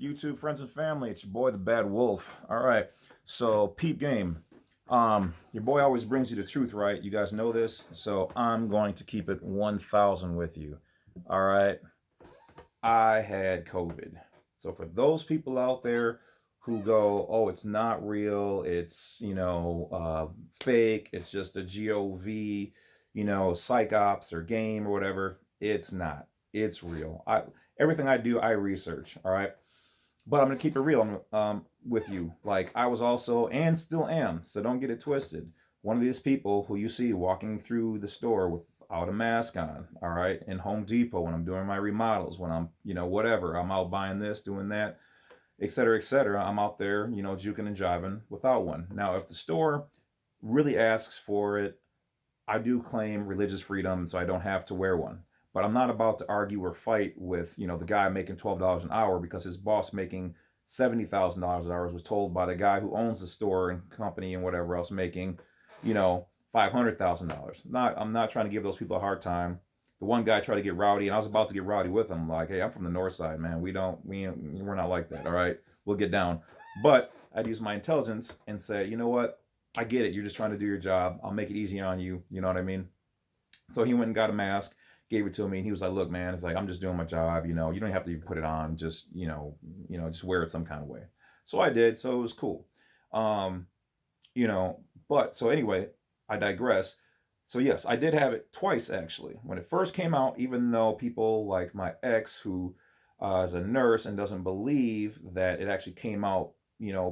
YouTube friends and family, it's your boy the Bad Wolf. All right, so peep game. Your boy always brings you the truth, right? You guys know this, so I'm going to keep it 1,000 with you. All right, I had COVID. So for those people out there who go, "Oh, it's not real. It's fake. It's just a GOV, psych ops or game or whatever." It's not. It's real. Everything I do, I research. All right. But I'm gonna keep it real with you. Like I was also and still am, so don't get it twisted. One of these people who you see walking through the store without a mask on, all right, in Home Depot when I'm doing my remodels, when I'm, whatever, I'm out buying this, doing that, et cetera, et cetera. I'm out there, juking and jiving without one. Now, if the store really asks for it, I do claim religious freedom, so I don't have to wear one. But I'm not about to argue or fight with, the guy making $12 an hour because his boss making $70,000 an hour was told by the guy who owns the store and company and whatever else making, $500,000. I'm not trying to give those people a hard time. The one guy tried to get rowdy, and I was about to get rowdy with him. Like, hey, I'm from the north side, man. We're not like that. All right, we'll get down. But I'd use my intelligence and say, you know what? I get it. You're just trying to do your job. I'll make it easy on you. You know what I mean? So he went and got a mask, gave it to me, and he was like, "Look, man, it's like I'm just doing my job. You don't have to even put it on. Just just wear it some kind of way." So I did. So it was cool. Um, but so anyway, I digress. So yes, I did have it twice actually. When it first came out, even though people like my ex, who is a nurse and doesn't believe that it actually came out,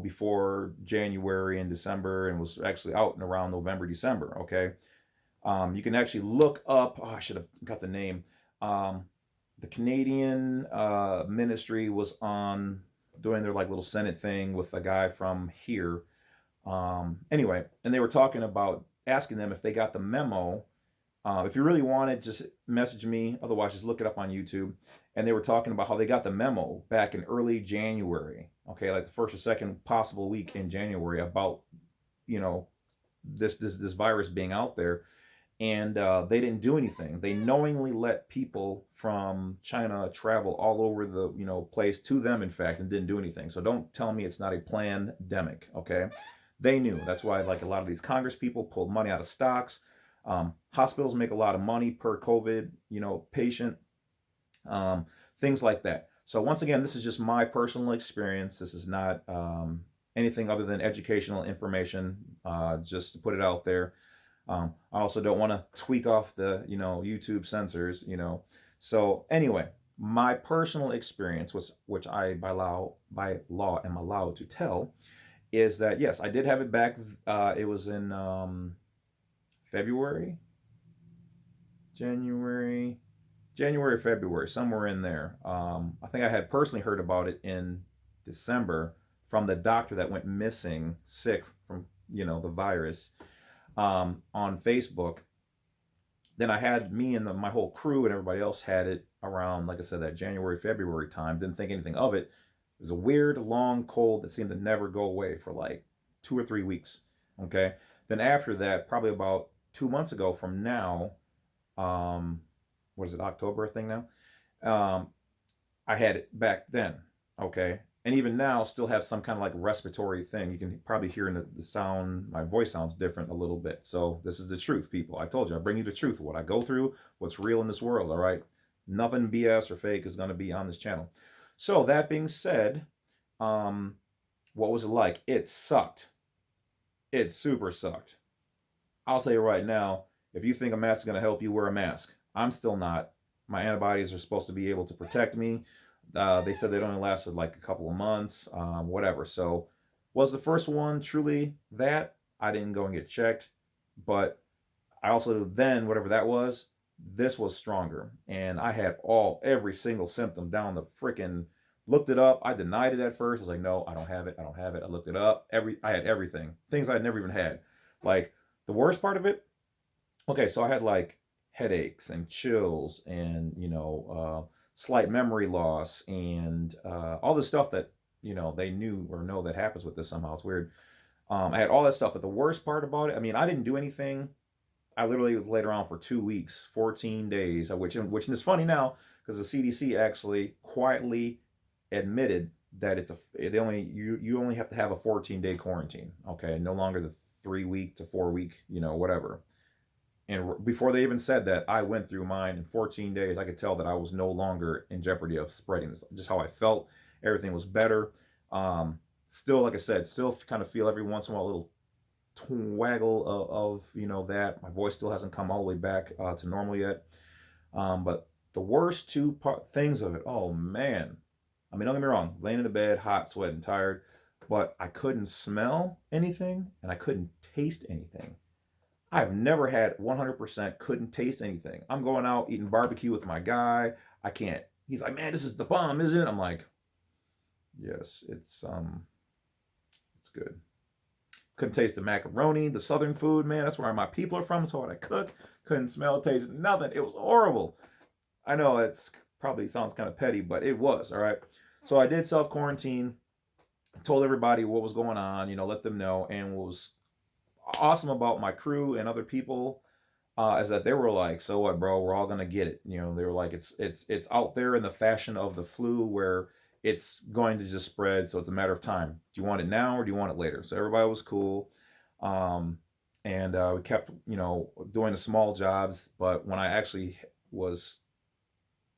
before January and December, and was actually out in around November, December. Okay, you can actually look up. Oh, I should have got the name. Um, the Canadian ministry was on doing their like little Senate thing with a guy from here. Anyway, and they were talking about asking them if they got the memo. If you really want it, just message me. Otherwise, just look it up on YouTube. And they were talking about how they got the memo back in early January. Okay, like the first or second possible week in January about you know this virus being out there, and they didn't do anything. They knowingly let people from China travel all over the place to them, in fact, and didn't do anything. So don't tell me it's not a pandemic. Okay, they knew. That's why like a lot of these Congress people pulled money out of stocks. Hospitals make a lot of money per COVID patient, um, things like that. So once again, this is just my personal experience. This is not anything other than educational information. Just to put it out there. I also don't want to tweak off the YouTube censors. So anyway, my personal experience was, which I by law am allowed to tell, is that yes, I did have it back. It was in February, January, February, somewhere in there. I think I had personally heard about it in December from the doctor that went missing, sick from the virus, on Facebook. Then I had me and my whole crew and everybody else had it around, like I said, that January, February time. Didn't think anything of it. It was a weird, long cold that seemed to never go away for like 2 or 3 weeks. Okay. Then after that, probably about 2 months ago from now, what is it, October, I think now? Um, I had it back then. Okay. And even now, still have some kind of like respiratory thing. You can probably hear in the sound, my voice sounds different a little bit. So this is the truth, people. I told you, I bring you the truth, what I go through, what's real in this world. All right. Nothing BS or fake is going to be on this channel. So that being said, what was it like? It sucked. It super sucked. I'll tell you right now, if you think a mask is going to help you, wear a mask. I'm still not. My antibodies are supposed to be able to protect me. They said they'd only lasted like a couple of months, whatever. So, was the first one truly that? I didn't go and get checked, but I also then whatever that was, this was stronger, and I had every single symptom down the freaking. Looked it up. I denied it at first. I was like, no, I don't have it. I don't have it. I looked it up. I had everything, things I had never even had. Like the worst part of it. Okay, so I had like headaches and chills and slight memory loss and all the stuff that they knew or know that happens with this somehow. It's weird. I had all that stuff, but the worst part about it, I mean, I didn't do anything. I literally was laid around for 2 weeks, 14 days, which is funny now because the CDC actually quietly admitted that you only have to have a 14-day quarantine. Okay, no longer the 3-week to 4-week, whatever. And before they even said that, I went through mine in 14 days. I could tell that I was no longer in jeopardy of spreading this. Just how I felt, everything was better. Still, like I said, still kind of feel every once in a while a little twaggle of that. My voice still hasn't come all the way back to normal yet. But the worst two things of it, oh man. I mean, don't get me wrong, laying in the bed, hot, sweating, tired, but I couldn't smell anything and I couldn't taste anything. I've never had 100% couldn't taste anything. I'm going out eating barbecue with my guy. I can't. He's like, man, this is the bomb, isn't it? I'm like, yes, it's good. Couldn't taste the macaroni, the southern food, man. That's where my people are from. So what I cook, couldn't smell, taste nothing. It was horrible. I know it's probably sounds kind of petty, but it was, all right. So I did self-quarantine, told everybody what was going on, let them know, and was awesome about my crew and other people is that they were like, so what, bro, we're all gonna get it. They were like, it's out there in the fashion of the flu where it's going to just spread, so it's a matter of time. Do you want it now or do you want it later? So everybody was cool. And we kept doing the small jobs, but when I actually was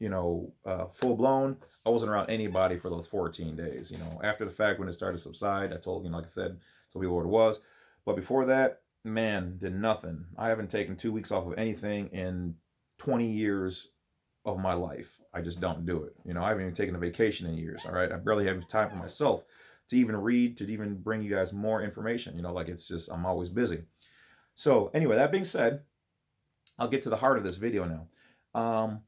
full blown, I wasn't around anybody for those 14 days. After the fact, when it started to subside, I told, like I said, told people what it was. But before that, man, did nothing. I haven't taken 2 weeks off of anything in 20 years of my life. I just don't do it. I haven't even taken a vacation in years. All right. I barely have time for myself to even read, to even bring you guys more information. Like it's just, I'm always busy. So anyway, that being said, I'll get to the heart of this video now.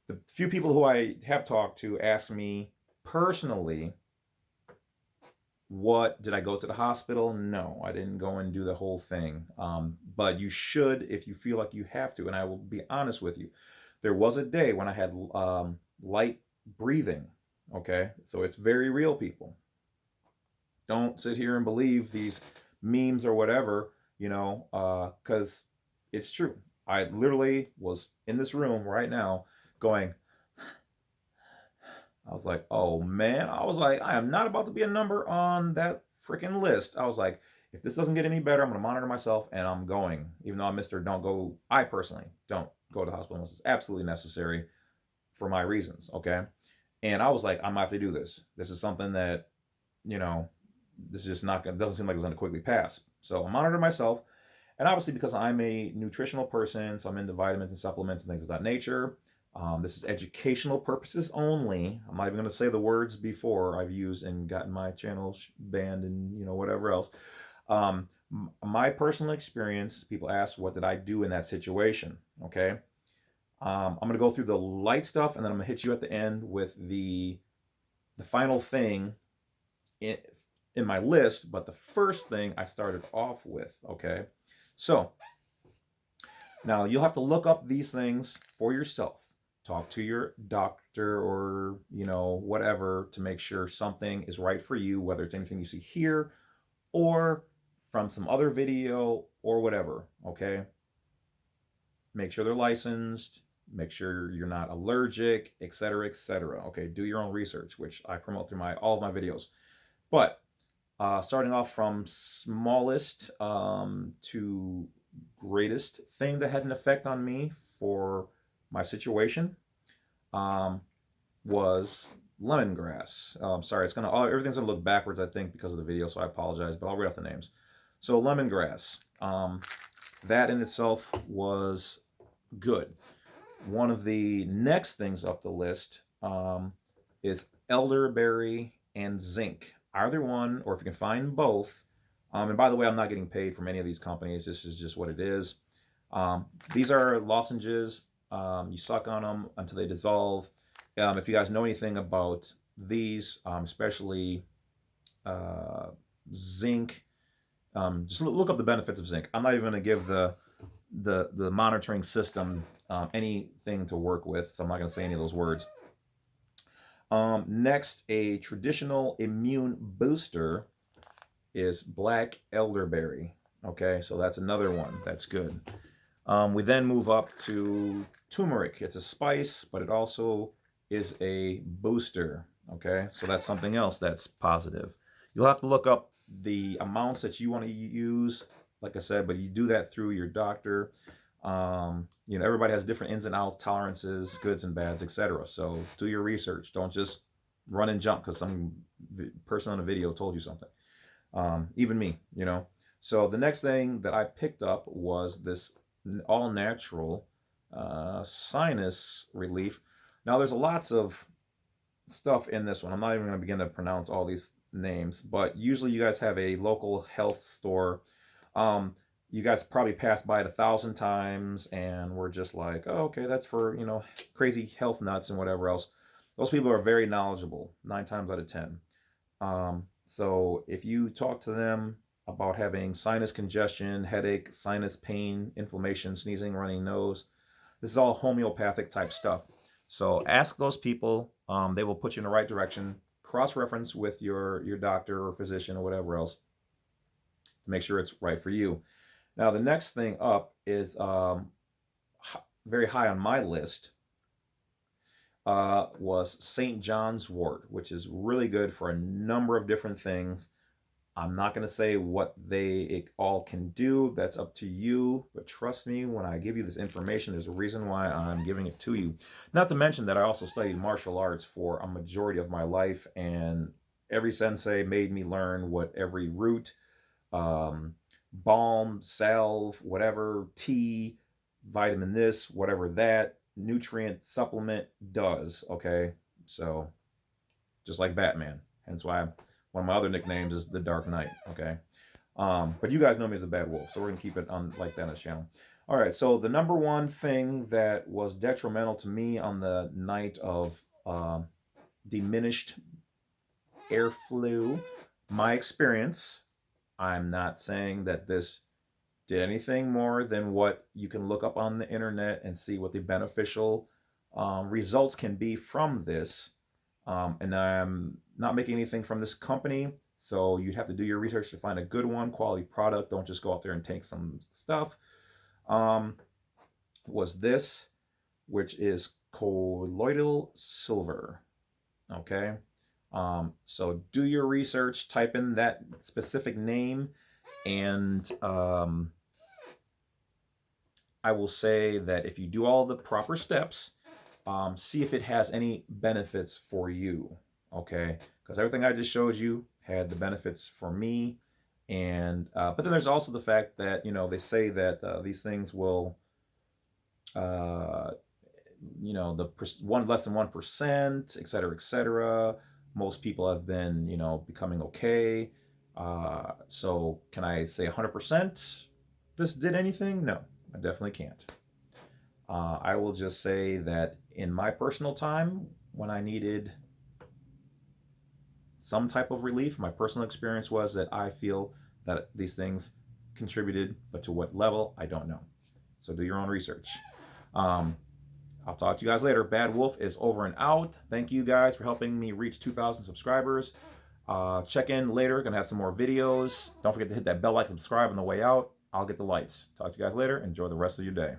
The few people who I have talked to asked me personally, what did I go to the hospital? No, I didn't go and do the whole thing. But you should if you feel like you have to. And I will be honest with you. There was a day when I had light breathing. Okay, so it's very real, people. Don't sit here and believe these memes or whatever, because it's true. I literally was in this room right now going, I was like, oh man, I was like, I am not about to be a number on that freaking list. I was like, if this doesn't get any better, I'm going to monitor myself and I'm going. Even though I'm Mr. Don't go, I personally don't go to the hospital unless it's absolutely necessary for my reasons, okay? And I was like, I'm going to have to do this. This is something that, this is just not going to, doesn't seem like it's going to quickly pass. So I monitor myself. And obviously because I'm a nutritional person, so I'm into vitamins and supplements and things of that nature. This is educational purposes only. I'm not even going to say the words before I've used and gotten my channel banned and whatever else. My personal experience, people ask, what did I do in that situation? Okay. I'm going to go through the light stuff and then I'm going to hit you at the end with the final thing in my list. But the first thing I started off with, okay. So now you'll have to look up these things for yourself. Talk to your doctor or, whatever to make sure something is right for you, whether it's anything you see here or from some other video or whatever, okay? Make sure they're licensed, make sure you're not allergic, etc., etc. Okay, do your own research, which I promote through all of my videos. But starting off from smallest to greatest thing that had an effect on me for my situation was lemongrass. Sorry, everything's gonna look backwards, I think, because of the video, so I apologize, but I'll read off the names. So lemongrass, that in itself was good. One of the next things up the list is elderberry and zinc. Either one, or if you can find both. And by the way, I'm not getting paid from any of these companies. This is just what it is. These are lozenges. You suck on them until they dissolve. If you guys know anything about these, especially zinc, just look up the benefits of zinc. I'm not even going to give the monitoring system anything to work with, so I'm not going to say any of those words. Next, a traditional immune booster is black elderberry. Okay, so that's another one. That's good. We then move up to turmeric. It's a spice, but it also is a booster. Okay, so that's something else that's positive. You'll have to look up the amounts that you want to use, like I said, but you do that through your doctor. Everybody has different ins and outs, tolerances, goods and bads, etc. So do your research. Don't just run and jump because some person on a video told you something. Even me. So the next thing that I picked up was this all natural sinus relief. Now there's lots of stuff in this one. I'm not even going to begin to pronounce all these names, but usually you guys have a local health store. You guys probably passed by it 1,000 times and we're just like, oh, okay, that's for, crazy health nuts and whatever else. Those people are very knowledgeable 9 times out of 10. So if you talk to them about having sinus congestion, headache, sinus pain, inflammation, sneezing, running nose, this is all homeopathic type stuff. So ask those people. They will put you in the right direction. Cross-reference with your doctor or physician or whatever else to make sure it's right for you. Now, the next thing up is very high on my list was St. John's wort, which is really good for a number of different things. I'm not going to say what it all can do. That's up to you. But trust me, when I give you this information, there's a reason why I'm giving it to you. Not to mention that I also studied martial arts for a majority of my life, and every sensei made me learn what every root, balm, salve, whatever, tea, vitamin this, whatever that, nutrient supplement does, okay? So, just like Batman. Hence why one of my other nicknames is the Dark Knight, okay? But you guys know me as a Bad Wolf, so we're going to keep it on like that on this channel. All right, so the number one thing that was detrimental to me on the night of diminished airflow, my experience, I'm not saying that this did anything more than what you can look up on the internet and see what the beneficial results can be from this. And I'm not making anything from this company, so you'd have to do your research to find a good one, quality product. Don't just go out there and take some stuff. Was this, which is colloidal silver. Okay. So do your research, type in that specific name, and I will say that if you do all the proper steps, see if it has any benefits for you, okay? Because everything I just showed you had the benefits for me, and but then there's also the fact that they say that these things will, the less than 1%, et cetera, et cetera. Most people have been becoming okay. So can I say 100% this did anything? No, I definitely can't. I will just say that in my personal time, when I needed some type of relief, my personal experience was that I feel that these things contributed, but to what level, I don't know. So do your own research. I'll talk to you guys later. Bad Wolf is over and out. Thank you guys for helping me reach 2,000 subscribers. Check in later. Gonna have some more videos. Don't forget to hit that bell, like, subscribe on the way out. I'll get the lights. Talk to you guys later. Enjoy the rest of your day.